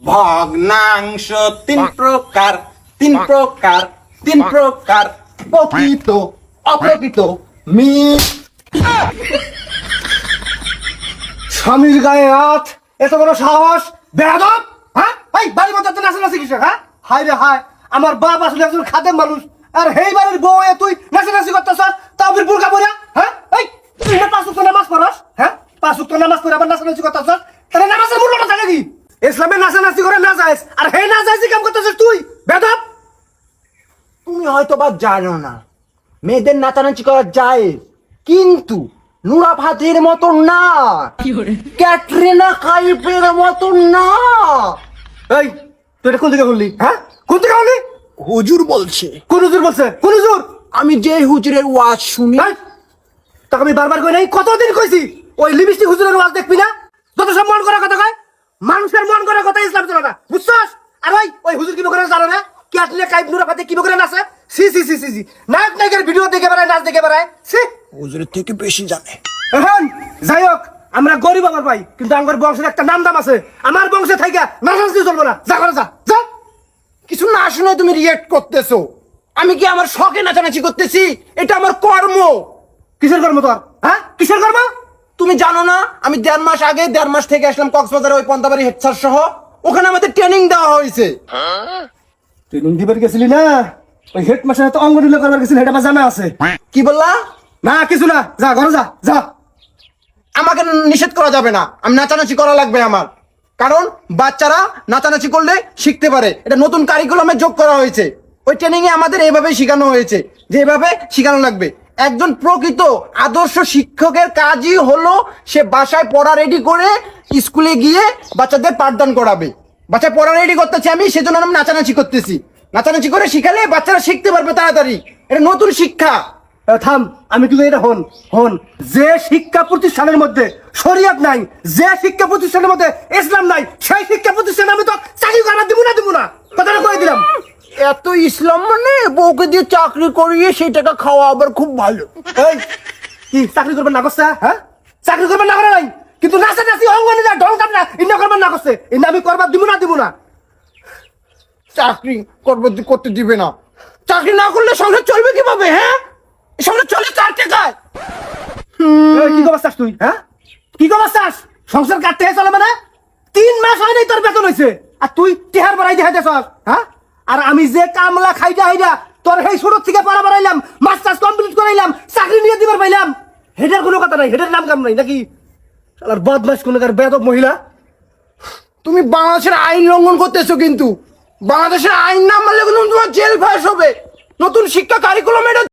ভগ্নাংশ তিন প্রকার তিন প্রকার তিন প্রকার প্রকৃত অপ্রকৃত স্বামীর গায়ে হাত, এত বড় সাহস, বেয়াদব! হ্যাঁ, এই বাড়ির মধ্যে তো নাচানাচি কিসের? হ্যাঁ, হায় রে হায়, আমার বাপ আসলে একজন খাদেম মানুষ, আর হেই বাড়ির বউ তুই নাচানাচি করতেছ, তাও ফির বুরকা পরে? হ্যাঁ, এই তুই না 5 ওয়াক্ত নামাজ পড়স? হ্যাঁ, 5 ওয়াক্ত নামাজ পড়ে আবার নাচানাচি করতেছ? তাহলে নামাজের মূল্যটা থাকে কি? ইসলামে নাচানাচি করে না যায়স, আর হেই না যায়সি কাম করতেছিস তুই, বেয়াদব! তুমি হয়তো বা জানো না, মেয়েদের নাচানাচি করা যায়, কিন্তু নুরা ফাতের মতো না, ক্যাটরিনা কাইফের মতো না। এই তুই এটা কোন দিকে বললি? হ্যাঁ, কোন দিকে বললি? হুজুর বলছে। কোন হুজুর বলছে? কোন হুজুর? আমি যে হুজুরের ওয়াজ শুনি, এই, তোকে আমি বারবার কই নাই, কতদিন কইছি ওই লিপস্টিক হুজুরের ওয়াজ দেখবি না? যত সব মন করার কথা কয়, মানুষের মন করার কথা ইসলাম চলে না, বুঝছস? আর ওই হুজুর কি করে জানো না? ক্যাটরিনা কাইফ নুরা ফাতে কি করে নাচে? সি সি সি সি সি, নায়ক নায়কের ভিডিও দেখে বেড়ায়, নাচ দেখে বেড়ায়, সি। হুজুরের থেকে বেশি জানে। এখন যাই হোক, আমরা গরিব আমার ভাই, কিন্তু আমার বংশের একটা নাম দাম আছে, আমার বংশে থাইকা নাচানাচি চলবো না, যা করে যা যা। কিছু না শুনে তুমি রিয়েক্ট করতেছো। আমি কি আমার শখে নাচানাচি করতেছি? এটা আমার কর্ম। কিসের কর্ম তোর? হ্যাঁ, কিসের কর্ম? তুমি জানো না, আমি 1.5 মাস থেকে আসলাম কক্সবাজারে, ওই পন্তাবাড়ি হেডস্যার সহ। ওখানে আমাদের ট্রেনিং দেওয়া হয়েছে। ট্রেনিং দিবার গেছিলি না? ওই হেড মাস্টার তো অঙ্গনীল করবার গেছিলি, এটা আমার জানা আছে। কি বললা? না কিছু না, যা ঘরে যা যা। আমাকে নিষেধ করা যাবে না, আমি নাচানাচি করা লাগবে আমার। কারণ বাচ্চারা নাচানাচি করলে শিখতে পারে, এটা নতুন কারিকুলামে যোগ করা হয়েছে। ওই ট্রেনিং এ আমাদের এইভাবে শেখানো হয়েছে, যে এভাবে শেখানো লাগবে। একজন প্রকৃত আদর্শ শিক্ষকের কাজই হলো সে বাসায় পড়া রেডি করে স্কুলে গিয়ে বাচ্চাদের পাঠদান করাবে। বাচ্চা পড়া রেডি করতেছি আমি, সেজন্য আমি নাচানাচি করতেছি। নাচানাচি করে শিখালে বাচ্চারা শিখতে পারবে তাড়াতাড়ি, এটা নতুন শিক্ষা। থাম, আমি কিন্তু এটা হন হন, যে শিক্ষা প্রতিষ্ঠানের মধ্যে শরিয়ত নাই, যে শিক্ষা প্রতিষ্ঠানের মধ্যে ইসলাম নাই, সেই শিক্ষা প্রতিষ্ঠানে আমি তো চাকরি করা দিব না, কথাটা কয়ে দিলাম। এত ইসলাম মানে বউকে দিয়ে চাকরি করিয়ে সেই টাকা খাওয়া আবার খুব ভালো। এই কি চাকরি করবেন না করছে? হ্যাঁ, চাকরি করবেন না করে নাই, কিন্তু নাচানাচি অঙ্গনে না ঢলকাম না ইন্না করবেন না করছে, ইন্না আমি করবার দিব না। চাকরি করতে দিবে না? চাকরি না করলে সংসার চলবে কিভাবে? হ্যাঁ, সংসার চলে কার টাকায়? এই, কি করবার চাস তুই? হ্যাঁ, কি করবার চাস? সংসার কাটতে চলে মানে 3 মাস হয় নাই তোর বেতন হয়েছে, আর তুই টিহার বাড়াই দিয়ে হাইতেছ? হ্যাঁ, আর আমি যে কামলা খাইটা হাইটা তোর সেই ছোট থেকে পাড়া বাড়াইলাম, মাস্টার্স কমপ্লিট করাইলাম, চাকরি নিয়ে দিবার পাইলাম, হেটার কোনো কথা নাই, হেটার নাম কাম নাই নাকি? শালার বদমাশ কোনকার বেয়াদব মহিলা। তুমি বাংলাদেশের আইন লঙ্ঘন করতেছো, কিন্তু বাংলাদেশের আইন না মানলে কিন্তু তোমার জেল ফাঁস হবে। নতুন শিক্ষা কারিকুলাম এটা